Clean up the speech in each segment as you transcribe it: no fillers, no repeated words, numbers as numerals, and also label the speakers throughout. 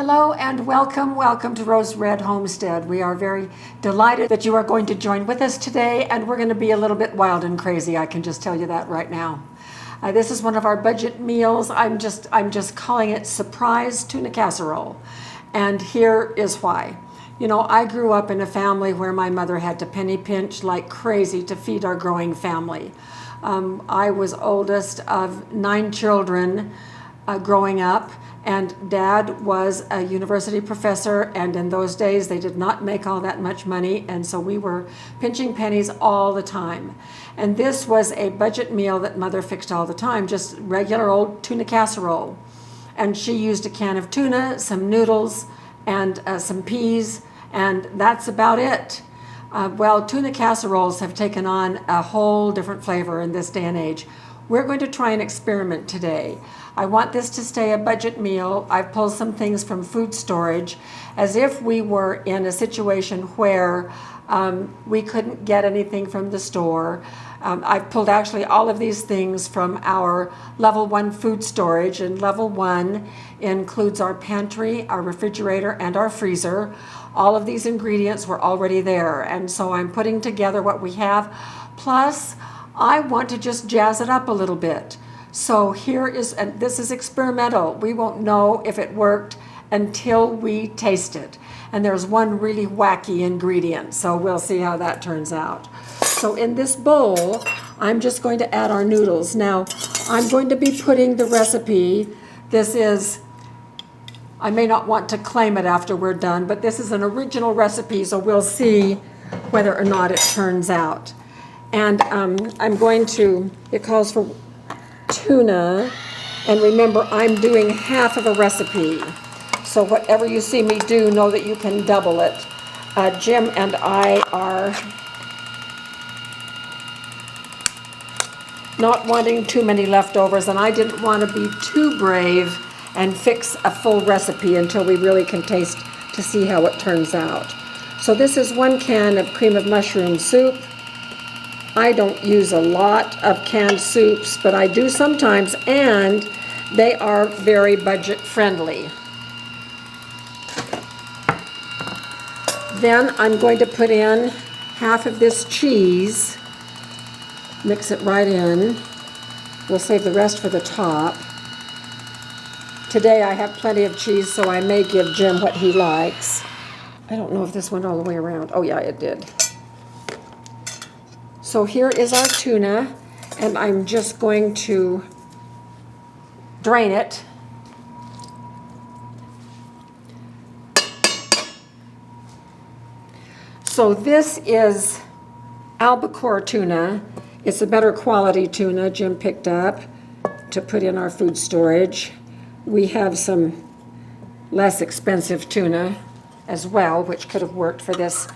Speaker 1: Hello and welcome to Rose Red Homestead. We are very delighted that you are going to join with us today, and we're going to be a little bit wild and crazy. I can just tell you that right now. This is one of our budget meals. I'm just calling it surprise tuna casserole, and here is why. You know, I grew up in a family where my mother had to penny pinch like crazy to feed our growing family. I was oldest of 9 children growing up. And Dad was a university professor, and in those days they did not make all that much money, and so we were pinching pennies all the time. And this was a budget meal that Mother fixed all the time, just regular old tuna casserole. And she used a can of tuna, some noodles, and some peas, and that's about it. Well, tuna casseroles have taken on a whole different flavor in this day and age. We're going to try an experiment today. I want this to stay a budget meal. I've pulled some things from food storage as if we were in a situation where we couldn't get anything from the store. I've pulled actually all of these things from our level 1 food storage, and level 1 includes our pantry, our refrigerator, and our freezer. All of these ingredients were already there, and so I'm putting together what we have. Plus, I want to just jazz it up a little bit. So here is, and this is experimental. We won't know if it worked until we taste it. And there's one really wacky ingredient, so we'll see how that turns out. So in this bowl, I'm just going to add our noodles. Now, I'm going to be putting the recipe. This is, I may not want to claim it after we're done, but this is an original recipe, so we'll see whether or not it turns out. And I'm going to, it calls for tuna, and remember, I'm doing half of a recipe. So whatever you see me do, know that you can double it. Jim and I are not wanting too many leftovers, and I didn't want to be too brave and fix a full recipe until we really can taste to see how it turns out. So this is 1 can of cream of mushroom soup. I don't use a lot of canned soups, but I do sometimes, and they are very budget friendly. Then I'm going to put in half of this cheese, mix it right in. We'll save the rest for the top. Today I have plenty of cheese, so I may give Jim what he likes. I don't know if this went all the way around. Oh yeah, it did. So here is our tuna, and I'm just going to drain it. So this is albacore tuna. It's a better quality tuna Jim picked up to put in our food storage. We have some less expensive tuna as well, which could have worked for this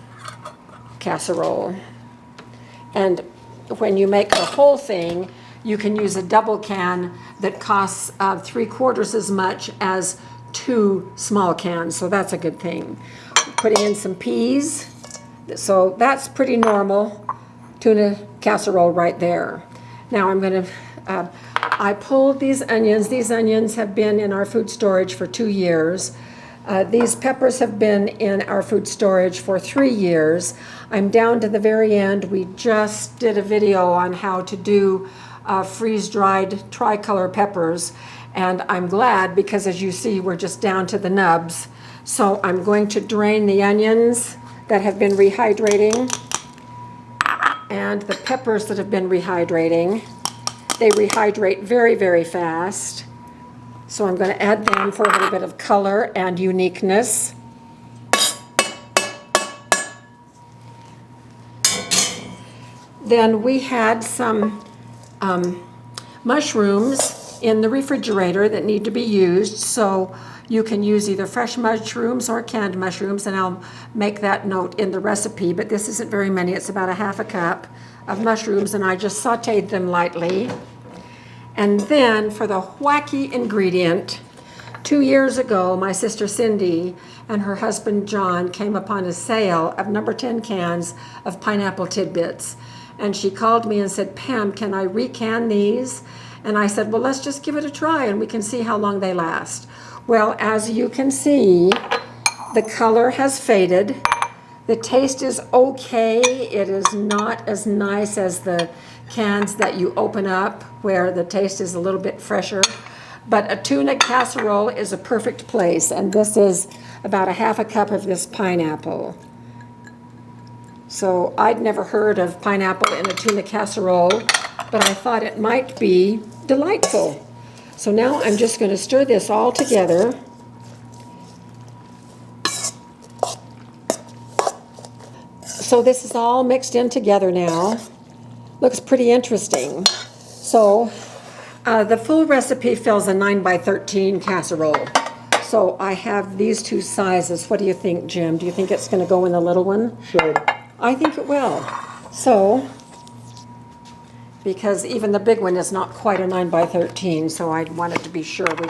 Speaker 1: casserole. And when you make the whole thing, you can use a double can that costs 3/4 as much as 2 small cans, so that's a good thing. Putting in some peas, so that's pretty normal tuna casserole right there. Now I'm going to, I pulled these onions. These onions have been in our food storage for 2 years. These peppers have been in our food storage for 3 years. I'm down to the very end. We just did a video on how to do freeze-dried tricolor peppers, and I'm glad because, as you see, we're just down to the nubs. So I'm going to drain the onions that have been rehydrating and the peppers that have been rehydrating. They rehydrate very, very fast. So I'm going to add them for a little bit of color and uniqueness. Then we had some mushrooms in the refrigerator that need to be used. So you can use either fresh mushrooms or canned mushrooms, and I'll make that note in the recipe. But this isn't very many. It's about a half a cup of mushrooms, and I just sautéed them lightly. And then for the wacky ingredient, 2 years ago, my sister Cindy and her husband John came upon a sale of number 10 cans of pineapple tidbits. And she called me and said, "Pam, can I recan these?" And I said, "Well, let's just give it a try and we can see how long they last." Well, as you can see, the color has faded. The taste is okay. It is not as nice as the cans that you open up where the taste is a little bit fresher. But a tuna casserole is a perfect place, and this is about a half a cup of this pineapple. So I'd never heard of pineapple in a tuna casserole, but I thought it might be delightful. So now I'm just going to stir this all together. So this is all mixed in together now. Looks pretty interesting. So the full recipe fills a 9 by 13 casserole. So I have these two sizes. What do you think, Jim? Do you think it's going to go in the little one?
Speaker 2: Should.
Speaker 1: I think it will. So, because even the big one is not quite a 9 by 13, so I wanted to be sure we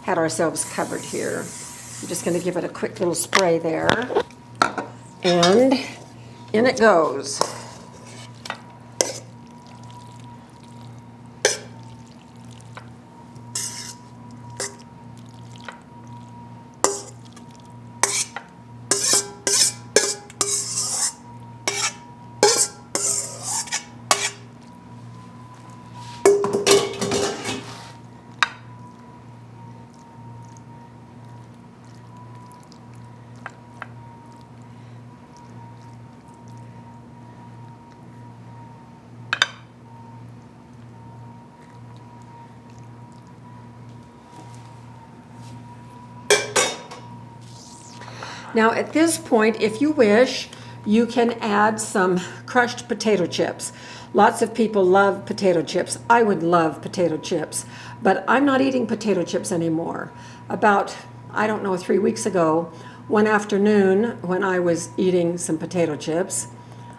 Speaker 1: had ourselves covered here. I'm just going to give it a quick little spray there. And in it goes. Now at this point, if you wish, you can add some crushed potato chips. Lots of people love potato chips. I would love potato chips, but I'm not eating potato chips anymore. About, I don't know, 3 weeks ago, one afternoon when I was eating some potato chips,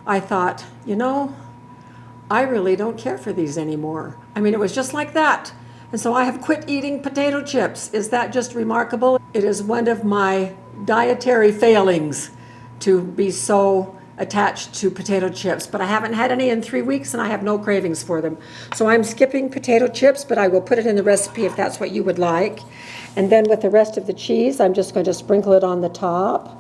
Speaker 1: I thought, you know, I really don't care for these anymore. I mean, it was just like that. And so I have quit eating potato chips. Is that just remarkable? It is one of my dietary failings to be so attached to potato chips, but I haven't had any in 3 weeks and I have no cravings for them. So I'm skipping potato chips, but I will put it in the recipe if that's what you would like. And then with the rest of the cheese, I'm just going to sprinkle it on the top.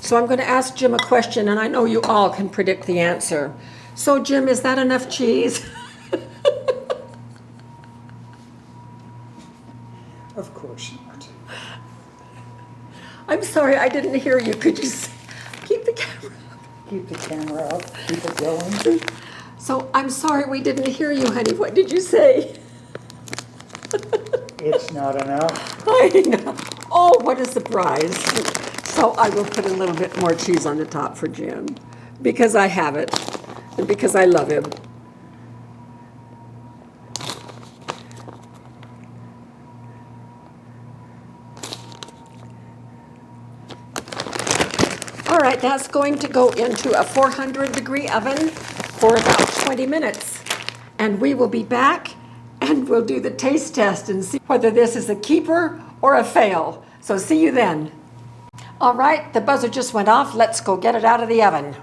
Speaker 1: So I'm going to ask Jim a question, and I know you all can predict the answer. So Jim, is that enough cheese?
Speaker 2: Of course not.
Speaker 1: I'm sorry, I didn't hear you. Could you keep the camera up?
Speaker 2: Keep the camera up, keep it going.
Speaker 1: So I'm sorry we didn't hear you, honey. What did you say?
Speaker 2: It's not enough.
Speaker 1: I know. Oh, what a surprise. So I will put a little bit more cheese on the top for Jim because I have it and because I love him. All right, that's going to go into a 400-degree oven for about 20 minutes. And we will be back and we'll do the taste test and see whether this is a keeper or a fail. So see you then. All right, the buzzer just went off. Let's go get it out of the oven.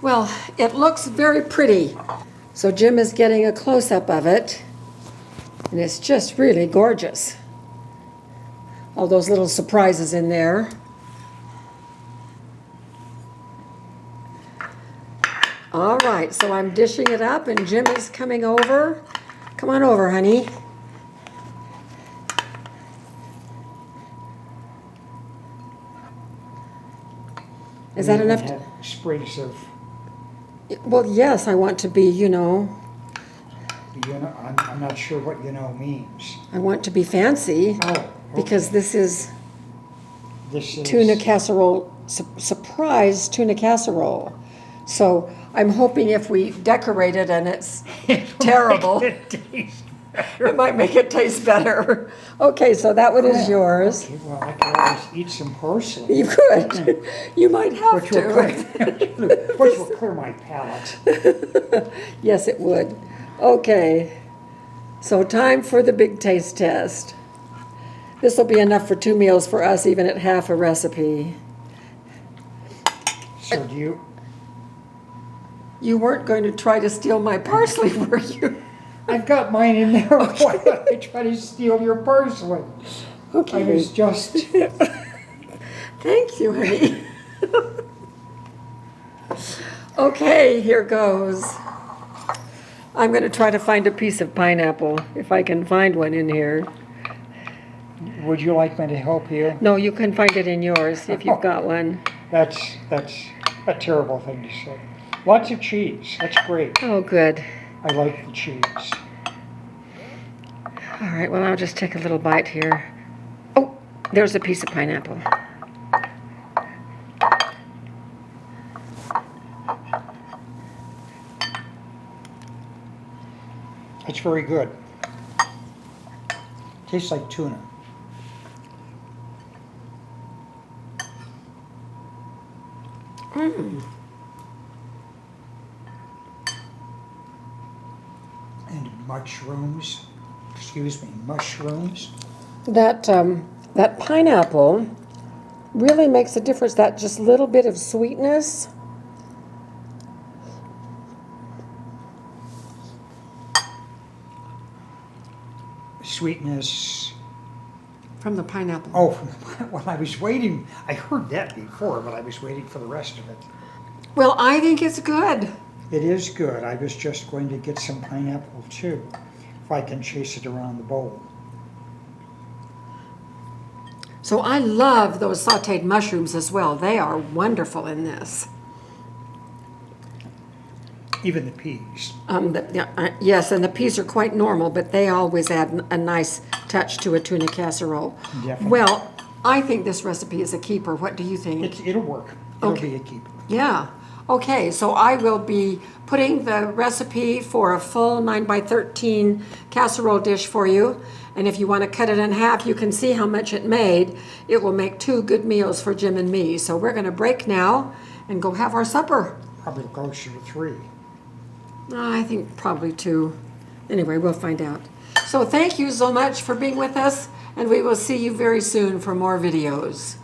Speaker 1: Well, it looks very pretty. So Jim is getting a close-up of it, and it's just really gorgeous. All those little surprises in there. All right, so I'm dishing it up and Jim is coming over. Come on over, honey. Is that enough?
Speaker 2: Have sprigs of,
Speaker 1: Well, yes, I want to be,
Speaker 2: you know, I'm not sure what you know means.
Speaker 1: I want to be fancy.
Speaker 2: Oh, okay.
Speaker 1: Because this is
Speaker 2: This is
Speaker 1: tuna casserole, surprise tuna casserole. So I'm hoping if we decorate it and it's terrible, it might make it taste better. Okay, so that one is yours.
Speaker 2: Okay, well, I could always eat some porcelain.
Speaker 1: You could. You might have
Speaker 2: Which
Speaker 1: to.
Speaker 2: will clear my palate.
Speaker 1: Yes, it would. Okay. So time for the big taste test. This will be enough for 2 meals for us, even at half a recipe.
Speaker 2: So do you,
Speaker 1: You weren't going to try to steal my parsley, were you?
Speaker 2: I've got mine in there. Why would I try to steal your parsley?
Speaker 1: Okay.
Speaker 2: I was just,
Speaker 1: Thank you, honey. Okay, here goes. I'm going to try to find a piece of pineapple, if I can find one in here.
Speaker 2: would you like me to help you?
Speaker 1: No, you can find it in yours, if you've got one.
Speaker 2: That's a terrible thing to say. Lots of cheese, that's great.
Speaker 1: Oh, good.
Speaker 2: I like the cheese.
Speaker 1: All right, well, I'll just take a little bite here. Oh, there's a piece of pineapple.
Speaker 2: It's very good. Tastes like tuna. And mushrooms, excuse me, mushrooms.
Speaker 1: That pineapple really makes a difference. That just little bit of sweetness.
Speaker 2: Sweetness.
Speaker 1: From the pineapple.
Speaker 2: Oh, well, I was waiting. I heard that before, but I was waiting for the rest of it.
Speaker 1: Well, I think it's good.
Speaker 2: It is good. I was just going to get some pineapple too, if I can chase it around the bowl.
Speaker 1: So I love those sautéed mushrooms as well. They are wonderful in this.
Speaker 2: Even the peas.
Speaker 1: Yes, and the peas are quite normal, but they always add a nice touch to a tuna casserole.
Speaker 2: Definitely.
Speaker 1: Well, I think this recipe is a keeper. What do you think?
Speaker 2: It'll work. It'll
Speaker 1: Okay.
Speaker 2: be a keeper.
Speaker 1: Yeah. Okay, so I will be putting the recipe for a full 9 by 13 casserole dish for you. And if you want to cut it in half, you can see how much it made. It will make 2 good meals for Jim and me. So we're going to break now and go have our supper.
Speaker 2: Probably closer to 3.
Speaker 1: I think probably 2. Anyway, we'll find out. So thank you so much for being with us, and we will see you very soon for more videos.